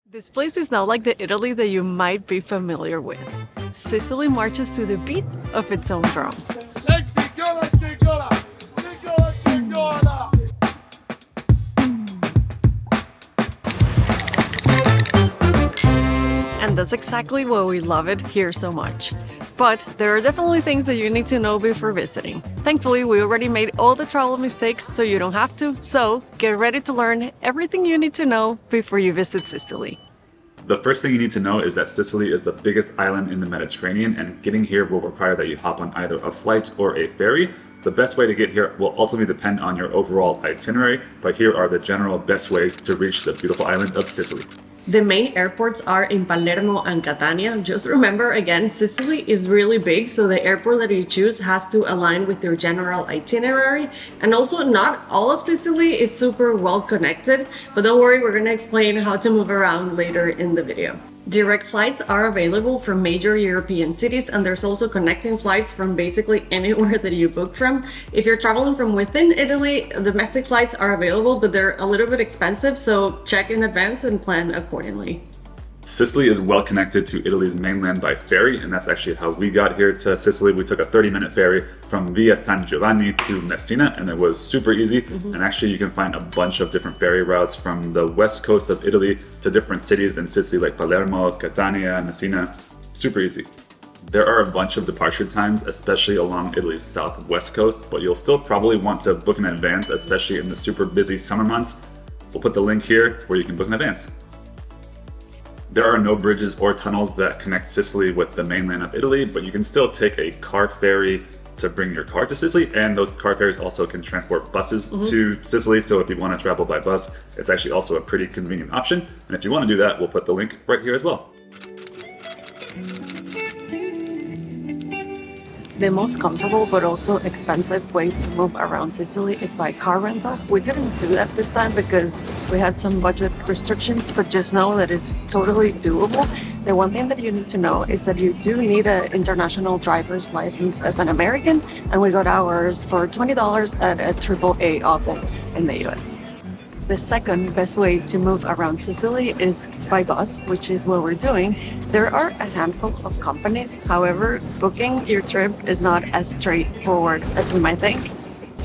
This place is not like the Italy that you might be familiar with. Sicily marches to the beat of its own drum. And that's exactly why we love it here so much. But there are definitely things that you need to know before visiting. Thankfully, we already made all the travel mistakes so you don't have to, so get ready to learn everything you need to know before you visit Sicily. The first thing you need to know is that Sicily is the biggest island in the Mediterranean, and getting here will require that you hop on either a flight or a ferry. The best way to get here will ultimately depend on your overall itinerary, but here are the general best ways to reach the beautiful island of Sicily. The main airports are in Palermo and Catania. Just remember, again, Sicily is really big, so the airport that you choose has to align with your general itinerary. And also, not all of Sicily is super well connected, but don't worry, we're gonna explain how to move around later in the video. Direct flights are available from major European cities, and there's also connecting flights from basically anywhere that you book from. If you're traveling from within Italy, domestic flights are available, but they're a little bit expensive, so check in advance and plan accordingly. Sicily is well connected to Italy's mainland by ferry, and that's actually how we got here to Sicily. We took a 30-minute ferry from Via San Giovanni to Messina, and it was super easy. And actually you can find a bunch of different ferry routes from the west coast of Italy to different cities in Sicily like Palermo, Catania, Messina. Super easy. There are a bunch of departure times, especially along Italy's southwest coast, but you'll still probably want to book in advance, especially in the super busy summer months. We'll put the link here where you can book in advance. There are no bridges or tunnels that connect Sicily with the mainland of Italy, but you can still take a car ferry to bring your car to Sicily, and those car ferries also can transport buses to Sicily, so if you want to travel by bus, it's actually also a pretty convenient option. And if you want to do that, we'll put the link right here as well. The most comfortable but also expensive way to move around Sicily is by car rental. We didn't do that this time because we had some budget restrictions, but just know that it's totally doable. The one thing that you need to know is that you do need an international driver's license as an American, and we got ours for $20 at a AAA office in the US. The second best way to move around Sicily is by bus, which is what we're doing. There are a handful of companies. However, booking your trip is not as straightforward as you might think.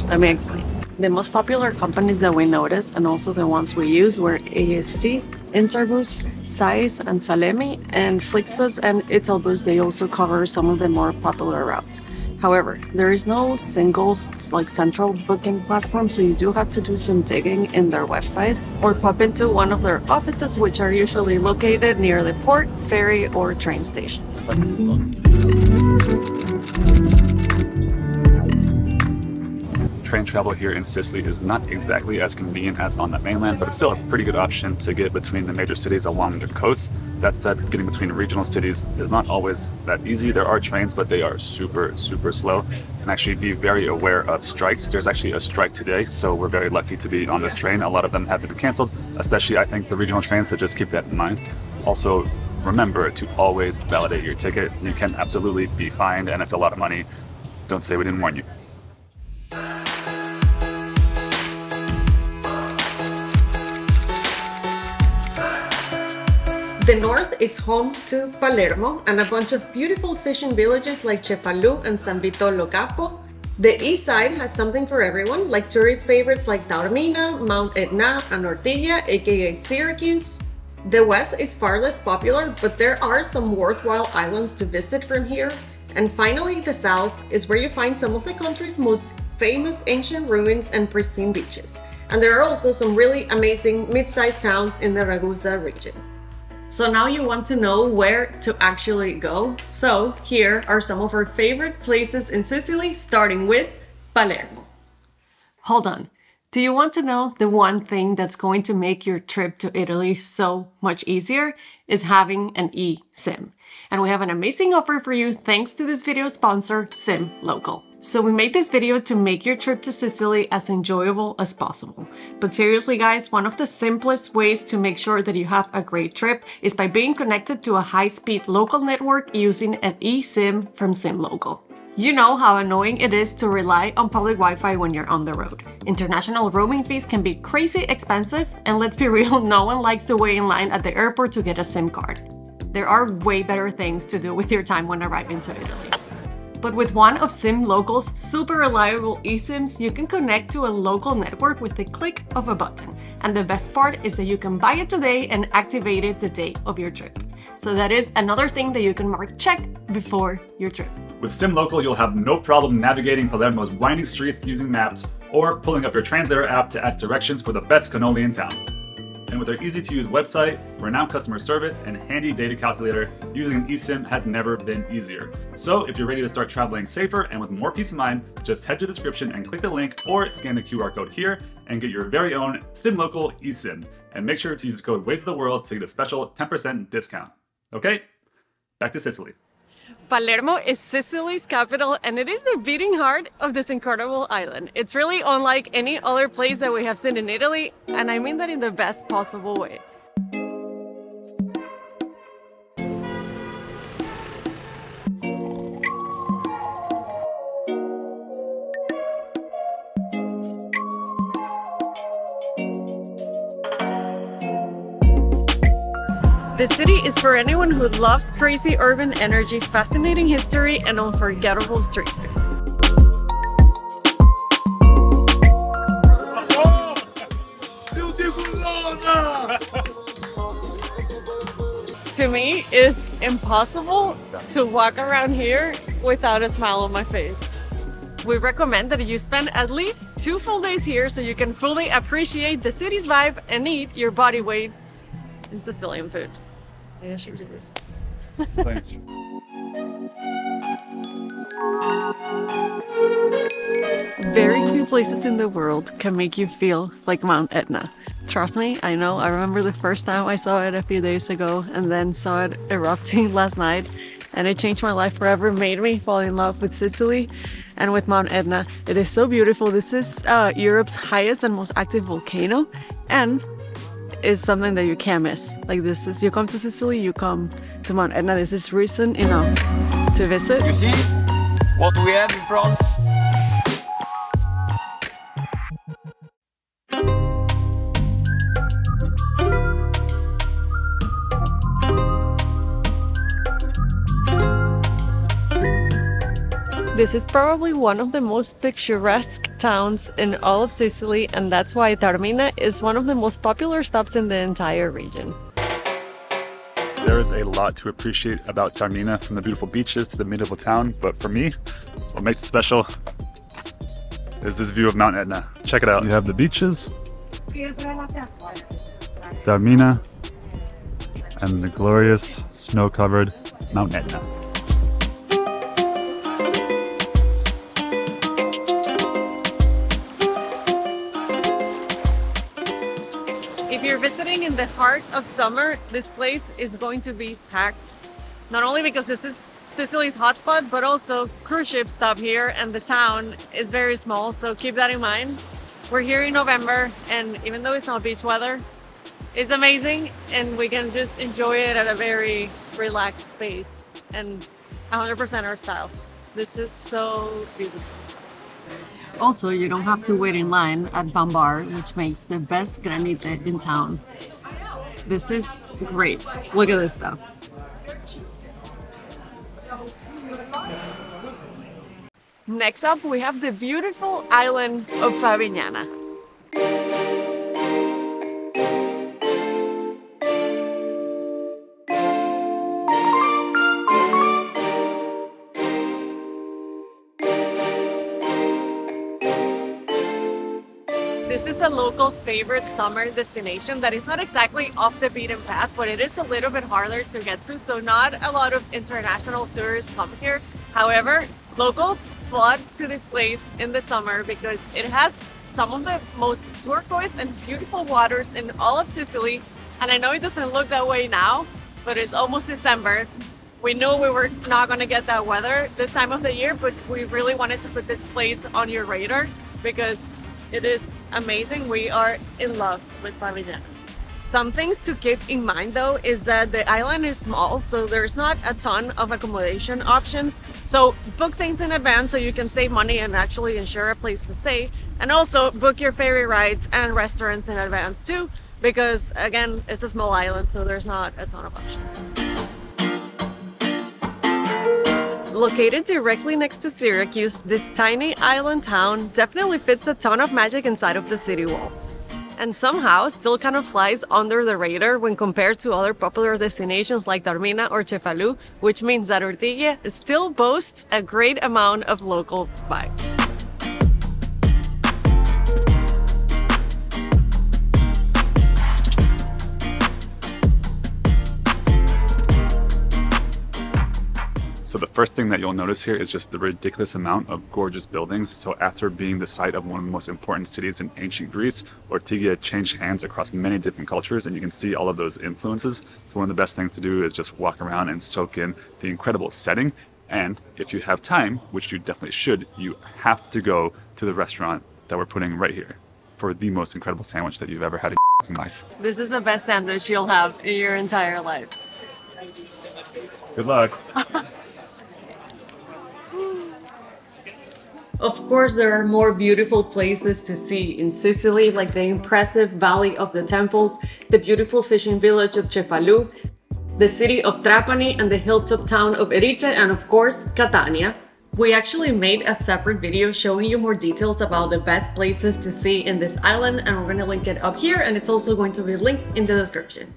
Let me explain. The most popular companies that we noticed, and also the ones we use, were AST, Interbus, Sais, and Salemi, and Flixbus and Italbus. They also cover some of the more popular routes. However, there is no single central booking platform, so you do have to do some digging in their websites or pop into one of their offices, which are usually located near the port, ferry, or train stations. Train travel here in Sicily is not exactly as convenient as on the mainland, but it's still a pretty good option to get between the major cities along the coast. That said, getting between regional cities is not always that easy. There are trains, but they are super slow. And actually be very aware of strikes. There's actually a strike today, so we're very lucky to be on this train. A lot of them have been canceled, especially I think the regional trains, so just keep that in mind. Also, remember to always validate your ticket. You can absolutely be fined, and it's a lot of money. Don't say we didn't warn you. The north is home to Palermo and a bunch of beautiful fishing villages like Cefalù and San Vitolo Capo. The east side has something for everyone, like tourist favorites like Tarina, Mount Etna, and Ortigia, aka Syracuse. The west is far less popular, but there are some worthwhile islands to visit from here. And finally, the south is where you find some of the country's most famous ancient ruins and pristine beaches. And there are also some really amazing mid-sized towns in the Ragusa region. So now you want to know where to actually go. So here are some of our favorite places in Sicily, starting with Palermo. Hold on. Do you want to know the one thing that's going to make your trip to Italy so much easier? Is having an eSIM. And we have an amazing offer for you thanks to this video sponsor, SIM Local. So we made this video to make your trip to Sicily as enjoyable as possible. But seriously guys, one of the simplest ways to make sure that you have a great trip is by being connected to a high-speed local network using an eSIM from SIM Local. You know how annoying it is to rely on public Wi-Fi when you're on the road. International roaming fees can be crazy expensive, and let's be real, no one likes to wait in line at the airport to get a SIM card. There are way better things to do with your time when arriving to Italy. But with one of SIM Local's super reliable eSIMs, you can connect to a local network with the click of a button. And the best part is that you can buy it today and activate it the day of your trip. So that is another thing that you can mark check before your trip. With SIM Local, you'll have no problem navigating Palermo's winding streets using maps or pulling up your translator app to ask directions for the best cannoli in town. And with their easy-to-use website, renowned customer service, and handy data calculator, using an eSIM has never been easier. So if you're ready to start traveling safer and with more peace of mind, just head to the description and click the link or scan the QR code here and get your very own SIM Local eSIM. And make sure to use the code Ways of the World to get a special 10% discount. Okay, back to Sicily. Palermo is Sicily's capital, and it is the beating heart of this incredible island. It's really unlike any other place that we have seen in Italy, and I mean that in the best possible way. The city is for anyone who loves crazy urban energy, fascinating history, and unforgettable street food. To me, it's impossible to walk around here without a smile on my face. We recommend that you spend at least 2 full days here so you can fully appreciate the city's vibe and eat your body weight in Sicilian food. Maybe I should do this. Very few places in the world can make you feel like Mount Etna. Trust me, I know. I remember the first time I saw it a few days ago and then saw it erupting last night, and it changed my life forever, made me fall in love with Sicily and with Mount Etna. It is so beautiful. This is Europe's highest and most active volcano, and is something that you can't miss. Like, this is, you come to Sicily, you come to Mount Etna. This is reason enough to visit. You see what we have in front? This is probably one of the most picturesque towns in all of Sicily, and that's why Tarina is one of the most popular stops in the entire region. There is a lot to appreciate about Tarina, from the beautiful beaches to the medieval town, but for me, what makes it special is this view of Mount Etna. Check it out. You have the beaches, Tarina, and the glorious snow-covered Mount Etna. If you're visiting in the heart of summer, this place is going to be packed. Not only because this is Sicily's hotspot, but also cruise ships stop here and the town is very small, so keep that in mind. We're here in November, and even though it's not beach weather, it's amazing, and we can just enjoy it at a very relaxed pace and 100% our style. This is so beautiful. Also, you don't have to wait in line at Bambar, which makes the best granite in town. This is great. Look at this stuff. Next up, we have the beautiful island of Favignana. This is a local's favorite summer destination that is not exactly off the beaten path, but it is a little bit harder to get to, so not a lot of international tourists come here. However, locals flood to this place in the summer because it has some of the most turquoise and beautiful waters in all of Sicily. And I know it doesn't look that way now, but it's almost December. We knew we were not going to get that weather this time of the year, but we really wanted to put this place on your radar because it is amazing. We are in love with Favignana. Some things to keep in mind though is that the island is small, so there's not a ton of accommodation options. So book things in advance so you can save money and actually ensure a place to stay. And also book your ferry rides and restaurants in advance too, because again, it's a small island, so there's not a ton of options. Located directly next to Syracuse, this tiny island town definitely fits a ton of magic inside of the city walls. And somehow still kind of flies under the radar when compared to other popular destinations like Tarina or Cefalù, which means that Ortigia still boasts a great amount of local vibes. So the first thing that you'll notice here is just the ridiculous amount of gorgeous buildings. So after being the site of one of the most important cities in ancient Greece, Ortigia changed hands across many different cultures, and you can see all of those influences. So one of the best things to do is just walk around and soak in the incredible setting. And if you have time, which you definitely should, you have to go to the restaurant that we're putting right here for the most incredible sandwich that you've ever had in your life. This is the best sandwich you'll have in your entire life. Good luck. Of course, there are more beautiful places to see in Sicily, like the impressive Valley of the Temples, the beautiful fishing village of Cefalù, the city of Trapani, and the hilltop town of Erice, and of course, Catania. We actually made a separate video showing you more details about the best places to see in this island, and we're going to link it up here, and it's also going to be linked in the description.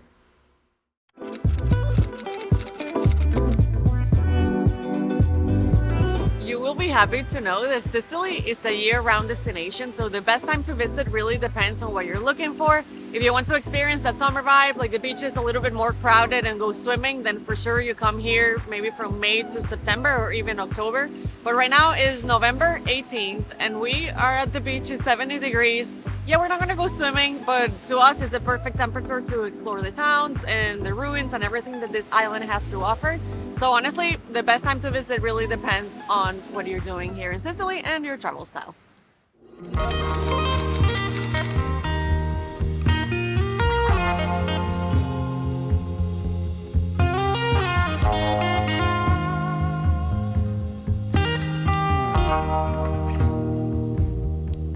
Be happy to know that Sicily is a year-round destination, so the best time to visit really depends on what you're looking for. If you want to experience that summer vibe, like the beach is a little bit more crowded and go swimming, then for sure you come here maybe from May to September or even October. But right now is November 18th and we are at the beach, it's 70 degrees. Yeah, we're not gonna go swimming, but to us it's a perfect temperature to explore the towns and the ruins and everything that this island has to offer. So honestly, the best time to visit really depends on what you're doing here in Sicily and your travel style.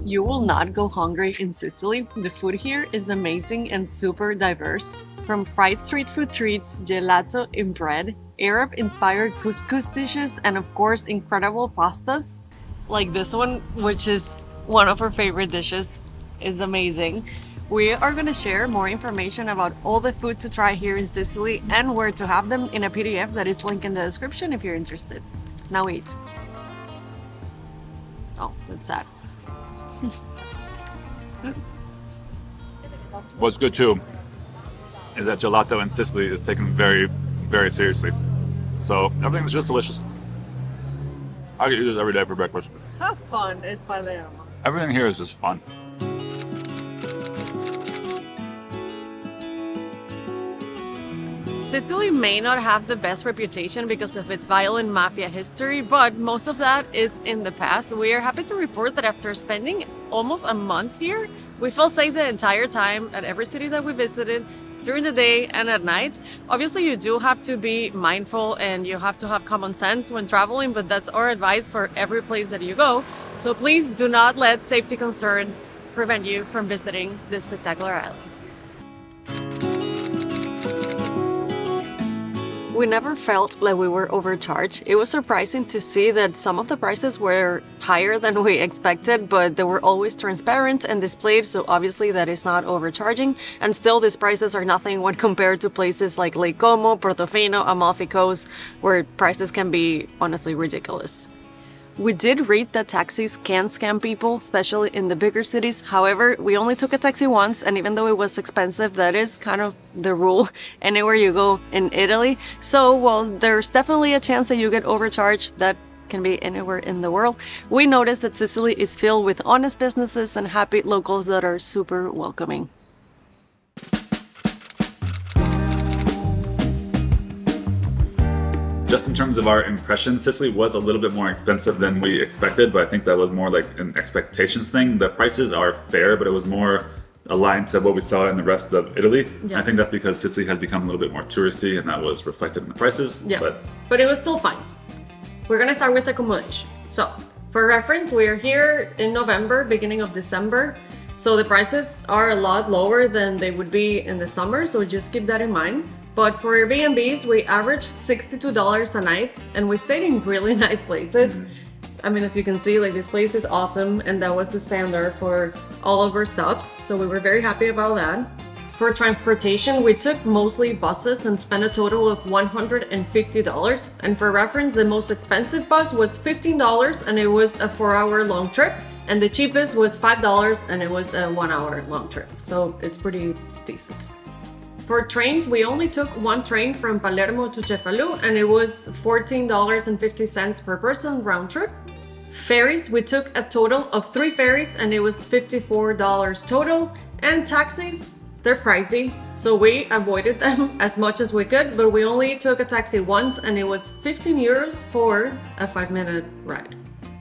You will not go hungry in Sicily. The food here is amazing and super diverse. From fried street food treats, gelato in bread, Arab-inspired couscous dishes, and of course incredible pastas, like this one, which is one of our favorite dishes, is amazing. We are going to share more information about all the food to try here in Sicily and where to have them in a PDF that is linked in the description if you're interested. Now eat. Oh, that's sad. What's good too is that gelato in Sicily is taken very, very seriously. So everything's just delicious. I could eat this every day for breakfast. How fun is Palermo? Everything here is just fun. Sicily may not have the best reputation because of its violent mafia history, but most of that is in the past. We are happy to report that after spending almost a month here, we felt safe the entire time at every city that we visited, during the day and at night. Obviously, you do have to be mindful and you have to have common sense when traveling, but that's our advice for every place that you go. So please do not let safety concerns prevent you from visiting this spectacular island. We never felt like we were overcharged. It was surprising to see that some of the prices were higher than we expected, but they were always transparent and displayed, so obviously that is not overcharging. And still, these prices are nothing when compared to places like Lake Como, Portofino, Amalfi Coast, where prices can be honestly ridiculous. We did read that taxis can scam people, especially in the bigger cities. However, we only took a taxi once, and even though it was expensive, that is kind of the rule anywhere you go in Italy. So, well, there's definitely a chance that you get overcharged. That can be anywhere in the world. We noticed that Sicily is filled with honest businesses and happy locals that are super welcoming. Just in terms of our impressions, Sicily was a little bit more expensive than we expected, but I think that was more like an expectations thing. The prices are fair, but it was more aligned to what we saw in the rest of Italy. Yeah. I think that's because Sicily has become a little bit more touristy, and that was reflected in the prices. Yeah, but it was still fine. We're gonna start with accommodation. So, for reference, we are here in November, beginning of December. So the prices are a lot lower than they would be in the summer, so just keep that in mind. But for Airbnbs, we averaged $62 a night, and we stayed in really nice places. I mean, as you can see, like, this place is awesome, and that was the standard for all of our stops, so we were very happy about that. For transportation, we took mostly buses and spent a total of $150. And for reference, the most expensive bus was $15, and it was a 4-hour long trip, and the cheapest was $5, and it was a 1-hour long trip. So it's pretty decent. For trains, we only took one train from Palermo to Cefalù, and it was $14.50 per person round trip. Ferries, we took a total of 3 ferries, and it was $54 total. And taxis, they're pricey, so we avoided them as much as we could, but we only took a taxi once, and it was 15 euros for a 5-minute ride.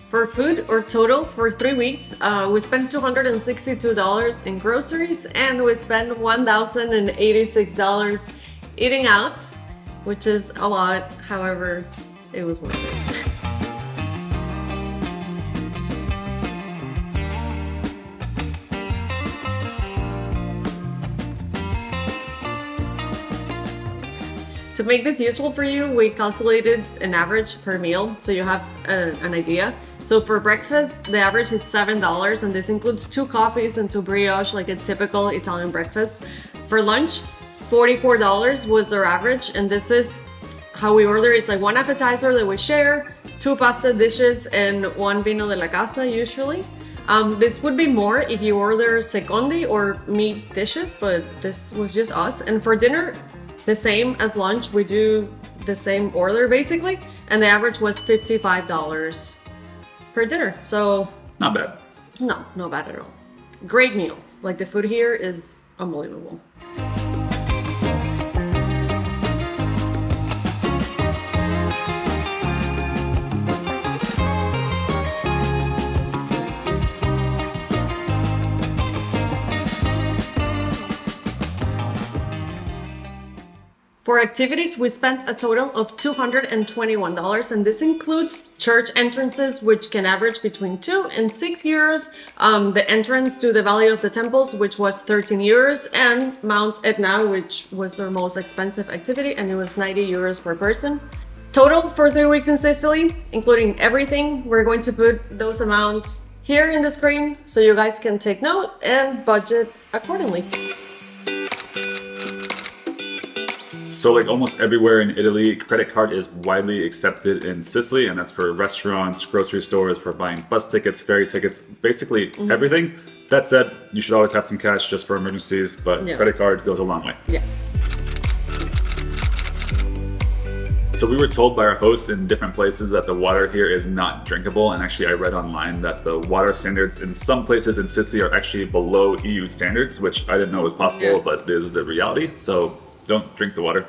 For food, or total for 3 weeks, we spent $262 in groceries, and we spent $1,086 eating out, which is a lot. However, it was worth it. To make this useful for you, we calculated an average per meal, so you have an idea. So for breakfast, the average is $7, and this includes 2 coffees and 2 brioche, like a typical Italian breakfast. For lunch, $44 was our average, and this is how we order. It's like 1 appetizer that we share, 2 pasta dishes, and 1 vino de la casa usually. This would be more if you order secondi or meat dishes, but this was just us. And for dinner, the same as lunch, we do the same order basically, and the average was $55 per dinner. So not bad. No, not bad at all. Great meals. Like, the food here is unbelievable. For activities, we spent a total of $221, and this includes church entrances, which can average between 2 and 6 euros, the entrance to the Valley of the Temples, which was 13 euros, and Mount Etna, which was our most expensive activity, and it was 90 euros per person. Total for 3 weeks in Sicily, including everything, we're going to put those amounts here in the screen so you guys can take note and budget accordingly. So like almost everywhere in Italy, credit card is widely accepted in Sicily, and that's for restaurants, grocery stores, for buying bus tickets, ferry tickets, basically everything. That said, you should always have some cash just for emergencies, but credit card goes a long way. Yeah. So we were told by our hosts in different places that the water here is not drinkable, and actually I read online that the water standards in some places in Sicily are actually below EU standards, which I didn't know was possible, but it is the reality. So don't drink the water.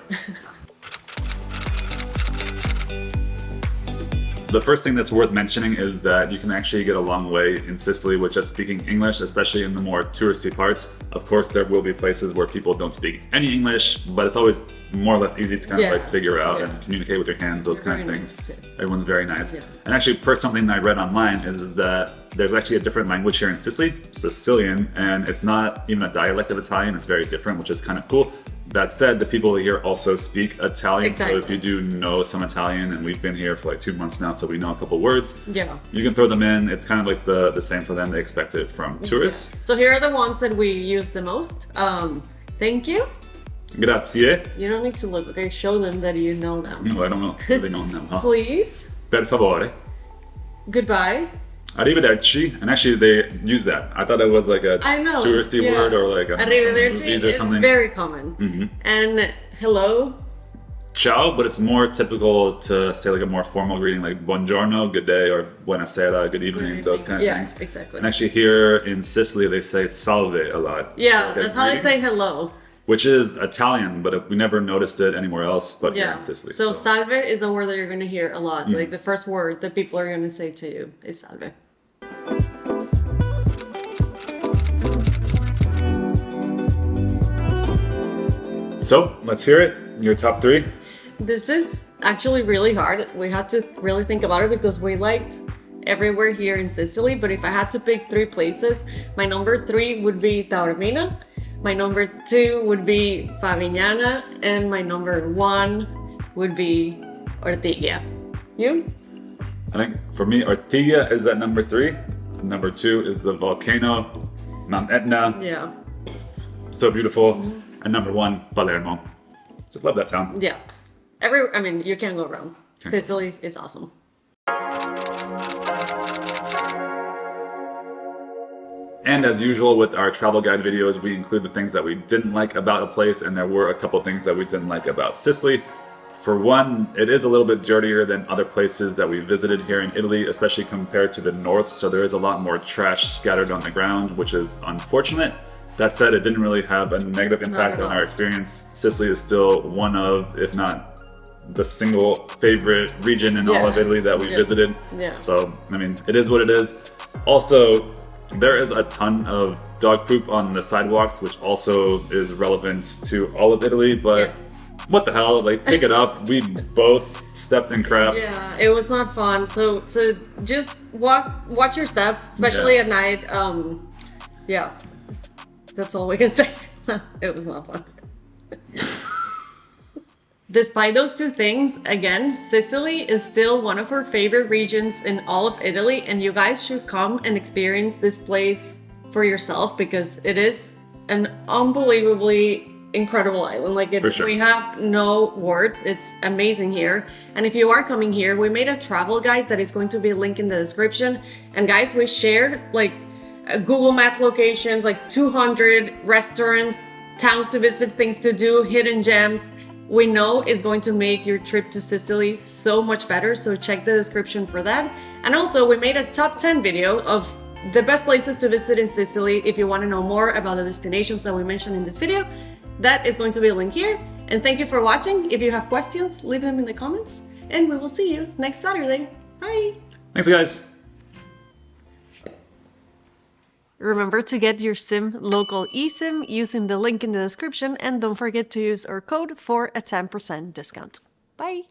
The first thing that's worth mentioning is that you can actually get a long way in Sicily with just speaking English, especially in the more touristy parts. Of course, there will be places where people don't speak any English, but it's always more or less easy to kind of like figure out and communicate with your hands, those kind of things. Nice. Everyone's very nice. And actually, per something that I read online is that there's actually a different language here in Sicily, Sicilian, and it's not even a dialect of Italian, it's very different, which is kind of cool. That said, the people here also speak Italian, so if you do know some Italian, and we've been here for like 2 months now, so we know a couple words, you can throw them in. It's kind of like the same for them. They expect it from tourists. So here are the ones that we use the most. Thank you. Grazie. You don't need to look, okay? Show them that you know them. No, I don't know. They don't know. Huh? Please. Per favore. Goodbye. Arrivederci, and actually they use that. I thought it was like a touristy word or like a Arrivederci or something. is very common. And hello. Ciao, but it's more typical to say like a more formal greeting like buongiorno, good day, or buonasera, good evening, those kind of things. Exactly. And actually here in Sicily they say salve a lot. Yeah, that's how they say hello. Which is Italian, but we never noticed it anywhere else but here in Sicily. So salve is a word that you're going to hear a lot. Like the first word that people are going to say to you is salve. So let's hear it. Your top three. This is actually really hard. We had to really think about it because we liked everywhere here in Sicily, but if I had to pick three places, my number three would be Taormina, my number two would be Favignana, and my number one would be Ortigia. You? I think for me, Ortigia is at number three. Number two is the volcano, Mount Etna. Yeah. So beautiful. And number one, Palermo. Just love that town. Yeah. I mean, you can't go wrong. Sicily is awesome. And as usual with our travel guide videos, we include the things that we didn't like about a place, and there were a couple things that we didn't like about Sicily. For one, it is a little bit dirtier than other places that we visited here in Italy, especially compared to the north, so there is a lot more trash scattered on the ground, which is unfortunate. That said, it didn't really have a negative impact on our experience. Sicily is still one of, if not the single favorite region in all of Italy that we visited. Yeah. So, I mean, it is what it is. Also, there is a ton of dog poop on the sidewalks, which also is relevant to all of Italy, but what the hell, like, pick it up. We both stepped in crap. Yeah, it was not fun. So just watch your step, especially at night. Yeah, that's all we can say. It was not fun. Despite those two things, again, Sicily is still one of our favorite regions in all of Italy, and you guys should come and experience this place for yourself because it is an unbelievably incredible island. Like, we have no words. It's amazing here. And if you are coming here, we made a travel guide that is going to be linked in the description. And guys, we shared like Google Maps locations, like 200 restaurants, towns to visit, things to do, hidden gems. We know is going to make your trip to Sicily so much better, so check the description for that. And also, we made a top 10 video of the best places to visit in Sicily if you want to know more about the destinations that we mentioned in this video. That is going to be linked here. And thank you for watching. If you have questions, leave them in the comments, and we will see you next Saturday. Bye! Thanks, guys! Remember to get your SIM local eSIM using the link in the description, and don't forget to use our code for a 10% discount. Bye!